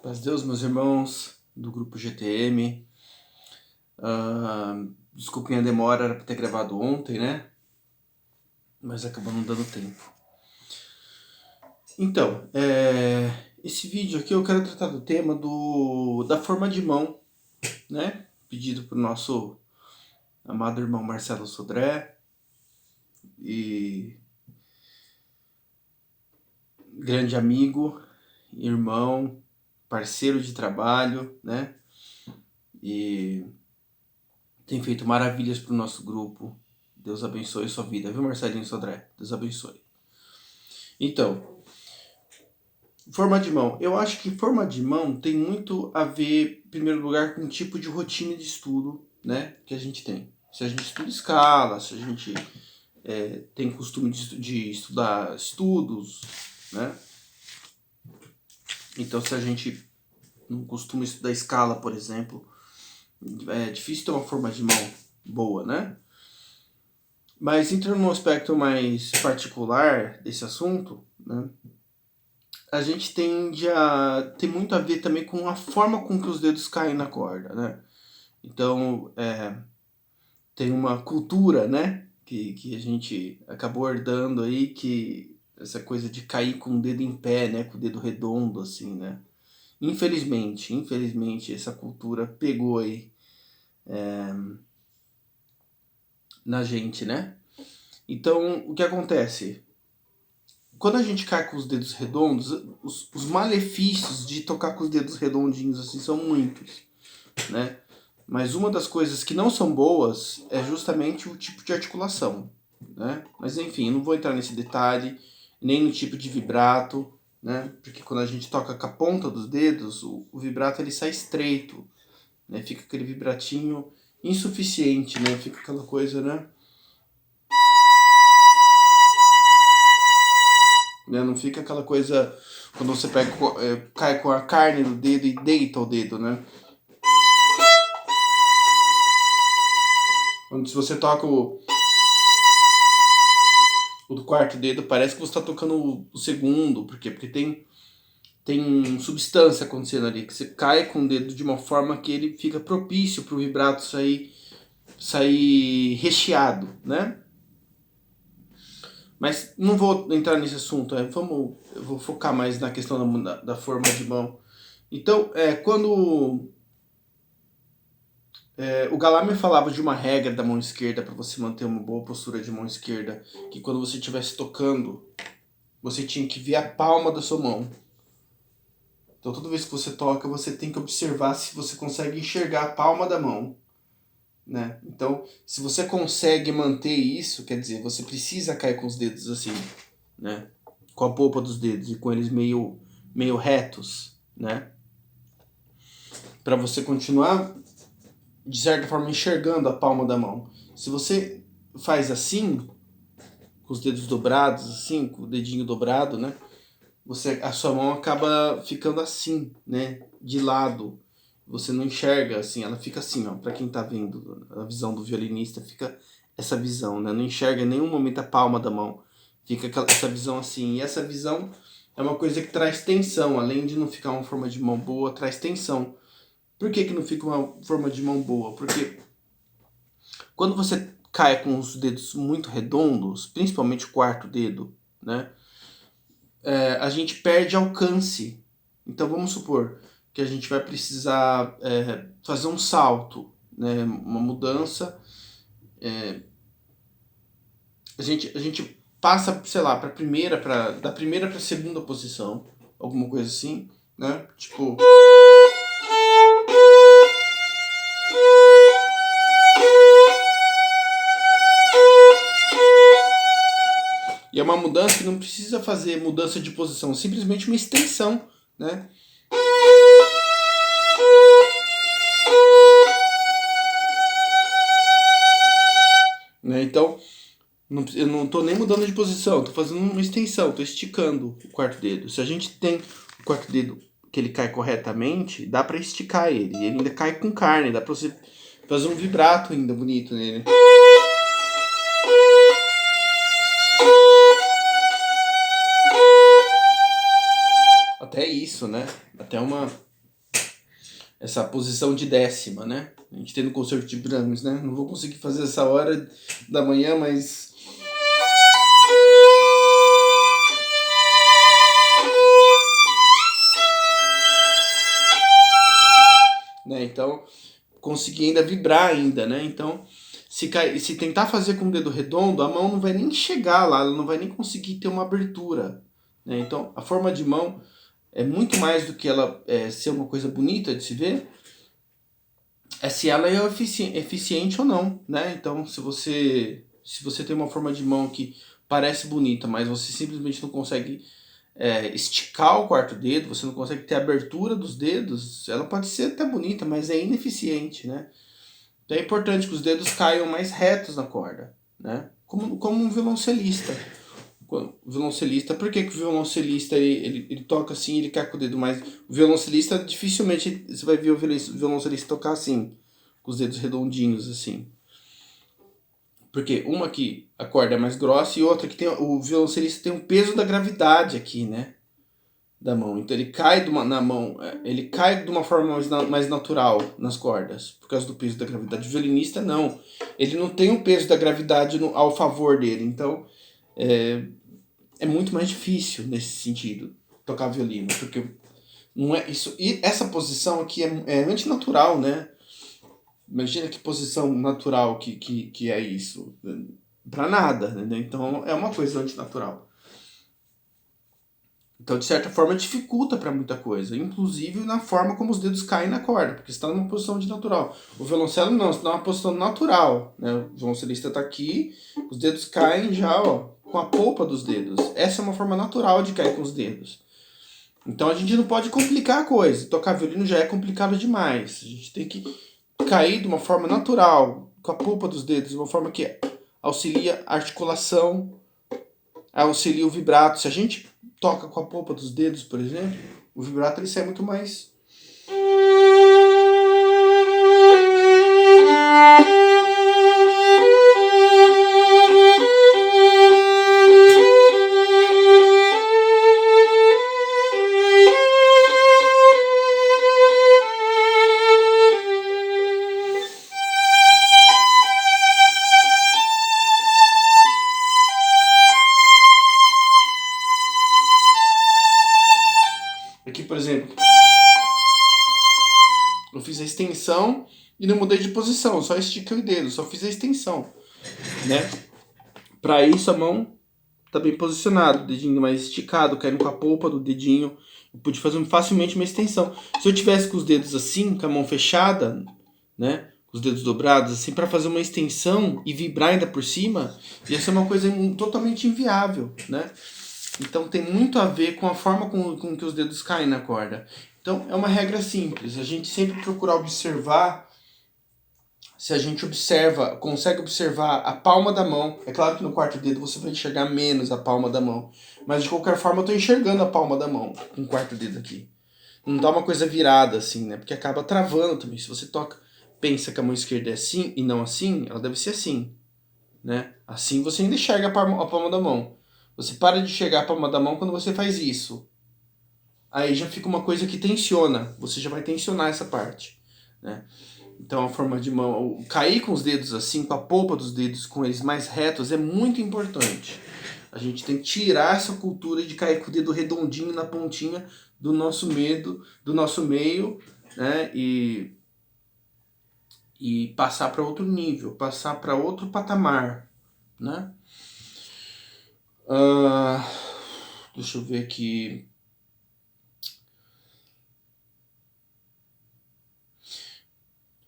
Paz de Deus, meus irmãos do grupo GTM. Desculpem a demora, era para ter gravado ontem, né? Mas acabou não dando tempo. Então, esse vídeo aqui eu quero tratar do tema da forma de mão, né? Pedido para o nosso amado irmão Marcelo Sodré e grande amigo, irmão, parceiro de trabalho, né? E tem feito maravilhas para o nosso grupo. Deus abençoe a sua vida, viu, Marcelinho Sodré? Deus abençoe. Então, forma de mão. Eu acho que forma de mão tem muito a ver, em primeiro lugar, com o tipo de rotina de estudo, né, que a gente tem. Se a gente estuda escala, se a gente tem costume de estudar estudos, né? Então, se a gente não costuma estudar escala, por exemplo, é difícil ter uma forma de mão boa, né? Mas entrando num aspecto mais particular desse assunto, né? A gente tende a ter muito a ver também com a forma com que os dedos caem na corda, né? Então, tem uma cultura, né? Que a gente acabou herdando aí, que essa coisa de cair com o dedo em pé, né? Com o dedo redondo, assim, né? Infelizmente, essa cultura pegou aí na gente, né? Então, o que acontece? Quando a gente cai com os dedos redondos, os malefícios de tocar com os dedos redondinhos assim são muitos, né? Mas uma das coisas que não são boas é justamente o tipo de articulação, né? Mas enfim, não vou entrar nesse detalhe, nem no tipo de vibrato, né? Porque quando a gente toca com a ponta dos dedos, o vibrato ele sai estreito, né? Fica aquele vibratinho insuficiente, né? Fica aquela coisa, né? Não fica aquela coisa quando você pega, cai com a carne no dedo e deita o dedo, né? Quando se você toca o do quarto dedo, parece que você está tocando o segundo, por quê? Porque tem substância acontecendo ali, que você cai com o dedo de uma forma que ele fica propício para o vibrato sair recheado, né? Mas não vou entrar nesse assunto, eu vou focar mais na questão da forma de mão. Então, quando o Galar falava de uma regra da mão esquerda para você manter uma boa postura de mão esquerda, que quando você estivesse tocando, você tinha que ver a palma da sua mão. Então toda vez que você toca, você tem que observar se você consegue enxergar a palma da mão, né? Então, se você consegue manter isso, quer dizer, você precisa cair com os dedos assim, né? Com a polpa dos dedos e com eles meio retos, né? Para você continuar de certa forma enxergando a palma da mão. Se você faz assim, com os dedos dobrados, assim, com o dedinho dobrado, né? A sua mão acaba ficando assim, né? De lado. Você não enxerga assim, ela fica assim, ó. Para quem tá vendo a visão do violinista, fica essa visão, né? Não enxerga em nenhum momento a palma da mão. Fica essa visão assim. E essa visão é uma coisa que traz tensão. Além de não ficar uma forma de mão boa, traz tensão. Por que não fica uma forma de mão boa? Porque quando você cai com os dedos muito redondos, principalmente o quarto dedo, né? A gente perde alcance. Então vamos supor que a gente vai precisar fazer um salto, né? Uma mudança. A gente passa, sei lá, da primeira para a segunda posição, alguma coisa assim, né? Tipo. E é uma mudança que não precisa fazer mudança de posição, simplesmente uma extensão, né? Então, eu não estou nem mudando de posição, estou fazendo uma extensão, estou esticando o quarto dedo. Se a gente tem o quarto dedo que ele cai corretamente, dá para esticar ele. Ele ainda cai com carne, dá para você fazer um vibrato ainda bonito nele. Até isso, né? Até uma essa posição de décima, né? A gente tem no concerto de Brahms, né? Não vou conseguir fazer essa hora da manhã, mas... Né? Então, conseguir ainda vibrar ainda, né? Então, se tentar fazer com o dedo redondo, a mão não vai nem chegar lá, ela não vai nem conseguir ter uma abertura, né? Então, a forma de mão é muito mais do que ela ser uma coisa bonita de se ver, é se ela é eficiente ou não, né? Então, se você tem uma forma de mão que parece bonita, mas você simplesmente não consegue esticar o quarto dedo, você não consegue ter a abertura dos dedos, ela pode ser até bonita, mas é ineficiente, né? Então é importante que os dedos caiam mais retos na corda, né? Como um violoncelista. O violoncelista, por que o violoncelista ele toca assim, ele cai com o dedo mais... O violoncelista, dificilmente você vai ver o violoncelista tocar assim, com os dedos redondinhos assim. Porque uma que a corda é mais grossa e outra que tem... O violoncelista tem um peso da gravidade aqui, né? Da mão. Então ele cai na mão, ele cai de uma forma mais natural nas cordas, por causa do peso da gravidade. O violinista não. Ele não tem o peso da gravidade ao favor dele. Então é muito mais difícil nesse sentido tocar violino, porque não é isso. E essa posição aqui é antinatural, né? Imagina que posição natural que é isso. Pra nada, né? Então é uma coisa antinatural. Então, de certa forma, dificulta para muita coisa, inclusive na forma como os dedos caem na corda, porque você está numa posição de natural. O violoncelo não, você está numa posição natural, né? O violoncelista está aqui, os dedos caem já, ó, com a polpa dos dedos. Essa é uma forma natural de cair com os dedos. Então a gente não pode complicar a coisa. Tocar violino já é complicado demais. A gente tem que cair de uma forma natural, com a polpa dos dedos, de uma forma que auxilia a articulação, auxilia o vibrato. Se a gente toca com a polpa dos dedos, por exemplo, o vibrato ele sai muito mais... Aqui, por exemplo, eu fiz a extensão e não mudei de posição, só estiquei o dedo, só fiz a extensão, né? Para isso a mão tá bem posicionada, o dedinho mais esticado, caindo com a polpa do dedinho. Eu pude fazer facilmente uma extensão. Se eu tivesse com os dedos assim, com a mão fechada, né? Com os dedos dobrados, assim, para fazer uma extensão e vibrar ainda por cima, ia ser uma coisa totalmente inviável, né? Então tem muito a ver com a forma com que os dedos caem na corda. Então é uma regra simples, a gente sempre procurar observar, se a gente consegue observar a palma da mão. É claro que no quarto dedo você vai enxergar menos a palma da mão, mas de qualquer forma eu estou enxergando a palma da mão com o quarto dedo aqui. Não dá uma coisa virada assim, né? Porque acaba travando também. Se você pensa que a mão esquerda é assim e não assim, ela deve ser assim, né? Assim você ainda enxerga a palma da mão. Você para de enxergar a palma da mão quando você faz isso. Aí já fica uma coisa que tensiona. Você já vai tensionar essa parte, né? Então a forma de mão, cair com os dedos assim, com a polpa dos dedos, com eles mais retos, é muito importante. A gente tem que tirar essa cultura de cair com o dedo redondinho na pontinha do nosso meio, né? E passar para outro nível, passar para outro patamar, né? Deixa eu ver aqui.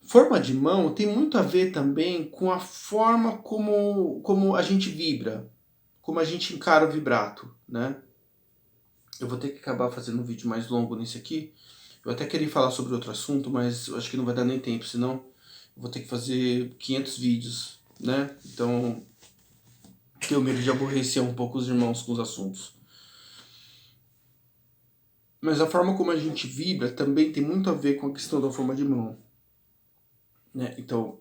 Forma de mão tem muito a ver também com a forma como a gente vibra, como a gente encara o vibrato, né? Eu vou ter que acabar fazendo um vídeo mais longo nesse aqui. Eu até queria falar sobre outro assunto, mas eu acho que não vai dar nem tempo, senão eu vou ter que fazer 500 vídeos, né? Então, tenho medo de aborrecer um pouco os irmãos com os assuntos. Mas a forma como a gente vibra também tem muito a ver com a questão da forma de mão, né? Então,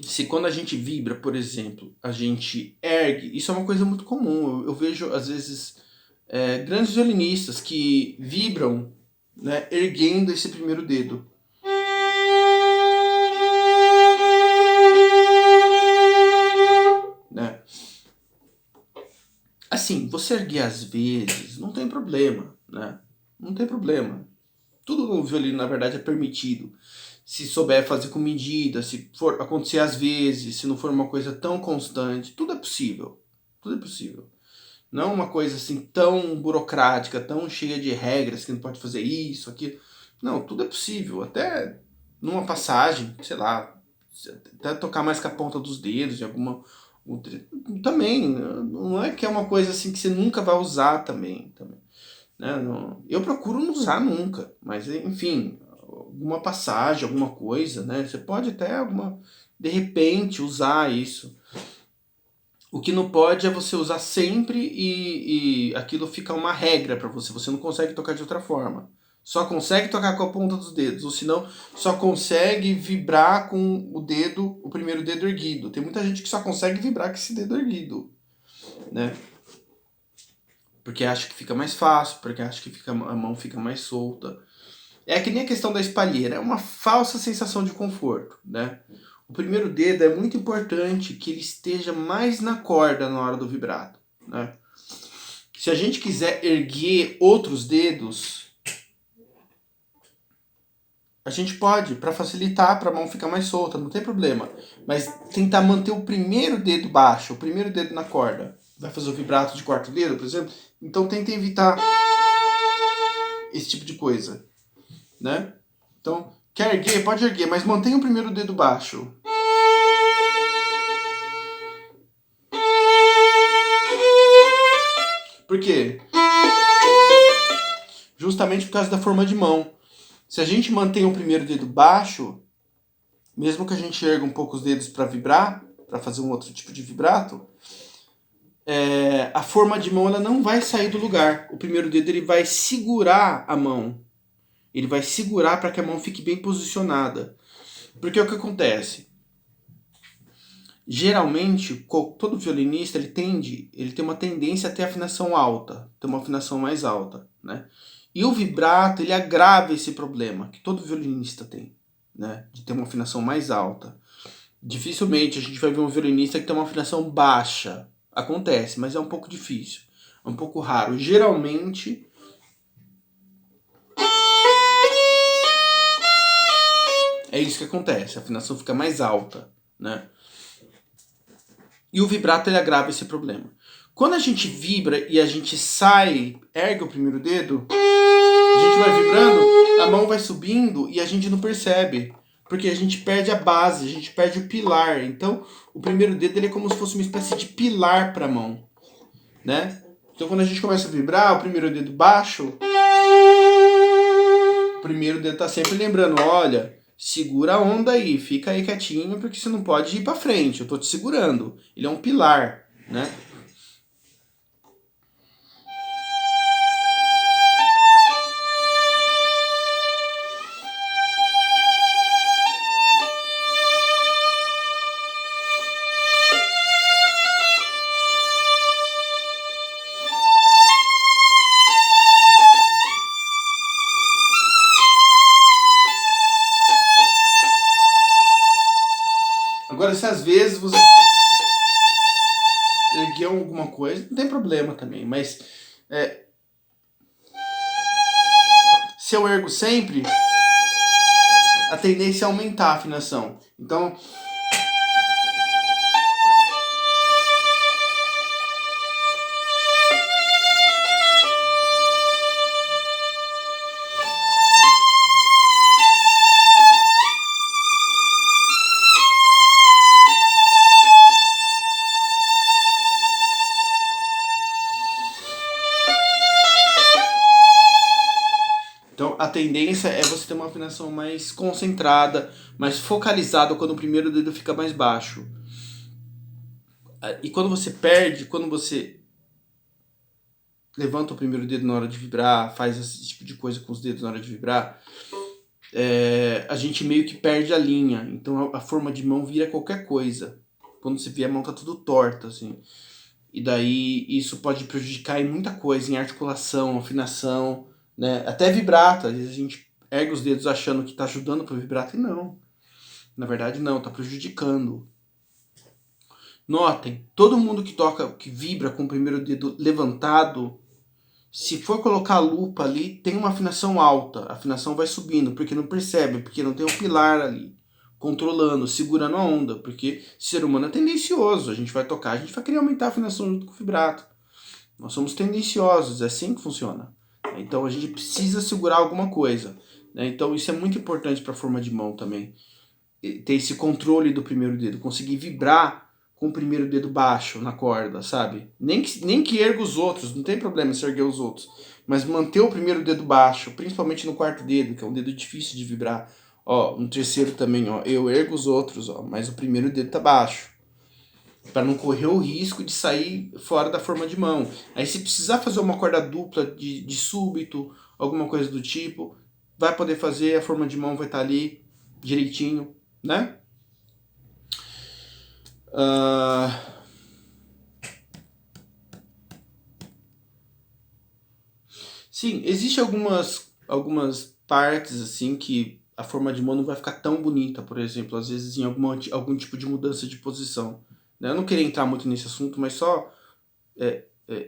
se quando a gente vibra, por exemplo, a gente ergue, isso é uma coisa muito comum. Eu vejo, às vezes, grandes violinistas que vibram né, erguendo esse primeiro dedo. Né? Assim, você erguer às vezes, não tem problema, né? Não tem problema. Tudo no violino, na verdade, é permitido. Se souber fazer com medida, se for acontecer às vezes, se não for uma coisa tão constante, tudo é possível. Tudo é possível. Não é uma coisa assim tão burocrática, tão cheia de regras que não pode fazer isso, aquilo. Não, tudo é possível. Até numa passagem, sei lá, até tocar mais com a ponta dos dedos, de alguma. Também, não é que é uma coisa assim que você nunca vai usar também. Né? Não, eu procuro não usar nunca, mas enfim, alguma passagem, alguma coisa, né? Você pode até de repente usar isso. O que não pode é você usar sempre e aquilo fica uma regra para você. Você não consegue tocar de outra forma. Só consegue tocar com a ponta dos dedos, ou senão só consegue vibrar com o dedo, o primeiro dedo erguido. Tem muita gente que só consegue vibrar com esse dedo erguido, né? Porque acha que fica mais fácil, porque acha que a mão fica mais solta. É que nem a questão da espalheira, é uma falsa sensação de conforto, né? O primeiro dedo é muito importante que ele esteja mais na corda na hora do vibrato, né? Se a gente quiser erguer outros dedos, a gente pode, para facilitar, para a mão ficar mais solta, não tem problema. Mas tentar manter o primeiro dedo baixo, o primeiro dedo na corda. Vai fazer o vibrato de quarto dedo, por exemplo? Então tenta evitar esse tipo de coisa, né? Então, quer erguer? Pode erguer, mas mantenha o primeiro dedo baixo. Por quê? Justamente por causa da forma de mão. Se a gente mantém o primeiro dedo baixo, mesmo que a gente erga um pouco os dedos para vibrar, para fazer um outro tipo de vibrato, a forma de mão ela não vai sair do lugar. O primeiro dedo ele vai segurar a mão. Ele vai segurar para que a mão fique bem posicionada. Porque é o que acontece? Geralmente, todo violinista ele tem uma tendência a ter afinação alta, ter uma afinação mais alta, né? E o vibrato ele agrava esse problema que todo violinista tem, né? De ter uma afinação mais alta. Dificilmente a gente vai ver um violinista que tem uma afinação baixa. Acontece, mas é um pouco difícil, é um pouco raro. Geralmente é isso que acontece, a afinação fica mais alta, né? E o vibrato ele agrava esse problema. Quando a gente vibra e a gente sai, ergue o primeiro dedo, a gente vai vibrando, a mão vai subindo e a gente não percebe. Porque a gente perde a base, a gente perde o pilar. Então, o primeiro dedo ele é como se fosse uma espécie de pilar para a mão, né? Então, quando a gente começa a vibrar, o primeiro dedo baixo, o primeiro dedo tá sempre lembrando, olha, segura a onda aí, fica aí quietinho, porque você não pode ir para frente, eu tô te segurando. Ele é um pilar, né? Agora, se às vezes você ergueu alguma coisa, não tem problema também, mas se eu ergo sempre, a tendência é aumentar a afinação. Então, a tendência é você ter uma afinação mais concentrada, mais focalizada quando o primeiro dedo fica mais baixo. E quando você perde, quando você levanta o primeiro dedo na hora de vibrar, faz esse tipo de coisa com os dedos na hora de vibrar, a gente meio que perde a linha. Então a forma de mão vira qualquer coisa. Quando você vê a mão tá tudo torta, assim. E daí isso pode prejudicar em muita coisa, em articulação, afinação, né? Até vibrato, às vezes a gente ergue os dedos achando que está ajudando para o vibrato e não. Na verdade não, está prejudicando. Notem, todo mundo que toca, que vibra com o primeiro dedo levantado, se for colocar a lupa ali, tem uma afinação alta, a afinação vai subindo, porque não percebe, porque não tem um pilar ali, controlando, segurando a onda, porque ser humano é tendencioso, a gente vai tocar, a gente vai querer aumentar a afinação junto com o vibrato. Nós somos tendenciosos, é assim que funciona. Então a gente precisa segurar alguma coisa, né? Então isso é muito importante para a forma de mão também, ter esse controle do primeiro dedo, conseguir vibrar com o primeiro dedo baixo na corda, sabe? Nem que erga os outros, não tem problema se erguer os outros. Mas manter o primeiro dedo baixo, principalmente no quarto dedo, que é um dedo difícil de vibrar. Ó, no terceiro também, ó, eu ergo os outros, ó, mas o primeiro dedo tá baixo. Para não correr o risco de sair fora da forma de mão. Aí se precisar fazer uma corda dupla de súbito, alguma coisa do tipo, vai poder fazer, a forma de mão vai estar ali direitinho, né? Sim, existe algumas partes assim que a forma de mão não vai ficar tão bonita, por exemplo, às vezes em algum tipo de mudança de posição, né? Eu não queria entrar muito nesse assunto, mas só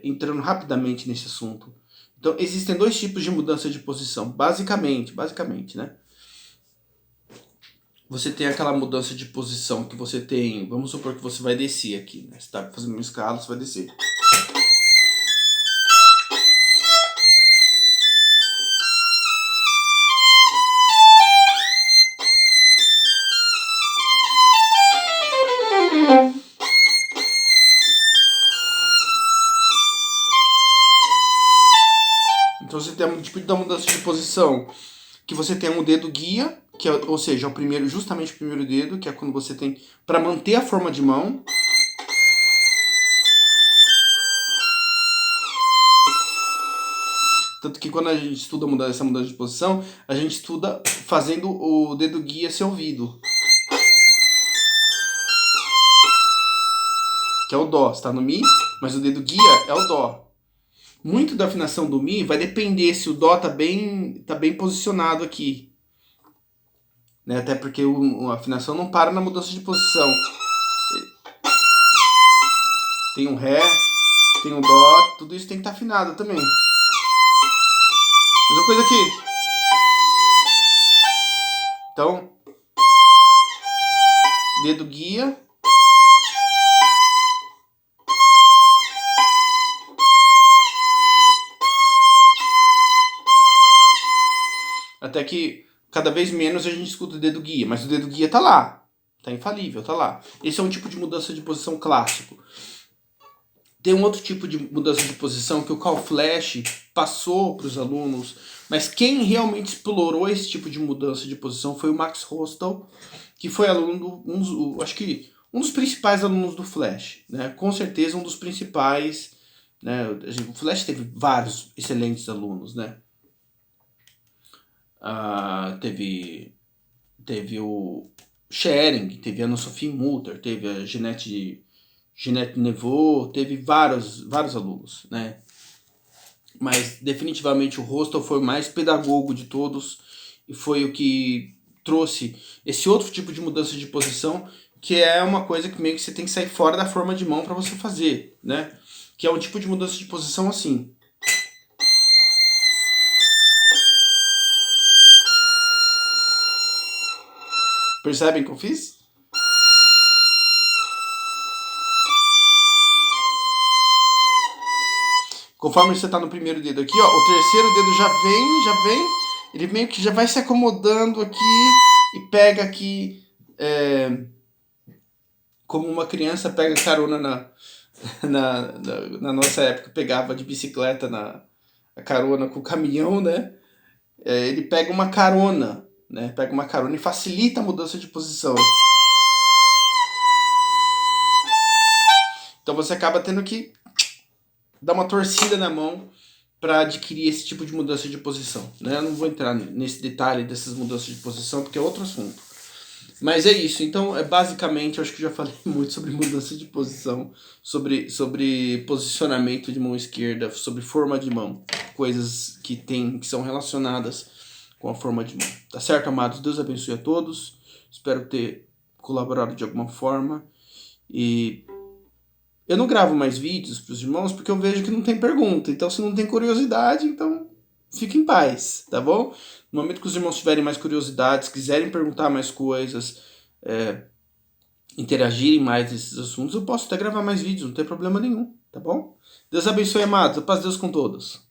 entrando rapidamente nesse assunto. Então, existem dois tipos de mudança de posição, basicamente, né? Você tem aquela mudança de posição que você tem, vamos supor que você vai descer aqui, né? Você está fazendo uma escala, você vai descer. Então você tem um tipo de mudança de posição que você tem um dedo guia, que é, ou seja, o primeiro, justamente o primeiro dedo, que é quando você tem para manter a forma de mão. Tanto que quando a gente estuda essa mudança de posição, a gente estuda fazendo o dedo guia ser ouvido. Que é o dó, está no mi, mas o dedo guia é o dó. Muito da afinação do mi vai depender se o dó tá bem posicionado aqui, né? Até porque a afinação não para na mudança de posição. Tem um ré, tem um dó, tudo isso tem que estar afinado também. Mesma coisa aqui. Então, dedo guia. Até que cada vez menos a gente escuta o dedo guia, mas o dedo guia tá lá. Tá infalível, tá lá. Esse é um tipo de mudança de posição clássico. Tem um outro tipo de mudança de posição que o Cal Flash passou para os alunos, mas quem realmente explorou esse tipo de mudança de posição foi o Max Rostal, que foi aluno acho que um dos principais alunos do Flash, né? Com certeza um dos principais, né? O Flash teve vários excelentes alunos, né? Teve o Schering, teve a Anne-Sophie Mutter, teve a Jeanette Neveu, teve vários alunos, né? Mas definitivamente o Rostal foi o mais pedagogo de todos e foi o que trouxe esse outro tipo de mudança de posição, que é uma coisa que meio que você tem que sair fora da forma de mão para você fazer, né? Que é um tipo de mudança de posição assim. Percebem que eu fiz? Conforme você tá no primeiro dedo aqui, ó, o terceiro dedo já vem, ele meio que já vai se acomodando aqui e pega aqui, como uma criança pega carona na nossa época, pegava de bicicleta a carona com o caminhão, né? Ele pega uma carona, né? Pega uma carona e facilita a mudança de posição. Então você acaba tendo que dar uma torcida na mão para adquirir esse tipo de mudança de posição, né? Eu não vou entrar nesse detalhe dessas mudanças de posição porque é outro assunto. Mas é isso, então basicamente eu acho que já falei muito sobre mudança de posição, sobre posicionamento de mão esquerda, sobre forma de mão. coisas que são relacionadas com a forma de mão. Tá certo, amados? Deus abençoe a todos. Espero ter colaborado de alguma forma. E eu não gravo mais vídeos para os irmãos porque eu vejo que não tem pergunta. Então, se não tem curiosidade, então fique em paz, tá bom? No momento que os irmãos tiverem mais curiosidades, quiserem perguntar mais coisas, interagirem mais nesses assuntos, eu posso até gravar mais vídeos, não tem problema nenhum, tá bom? Deus abençoe, amados. A paz de Deus com todos.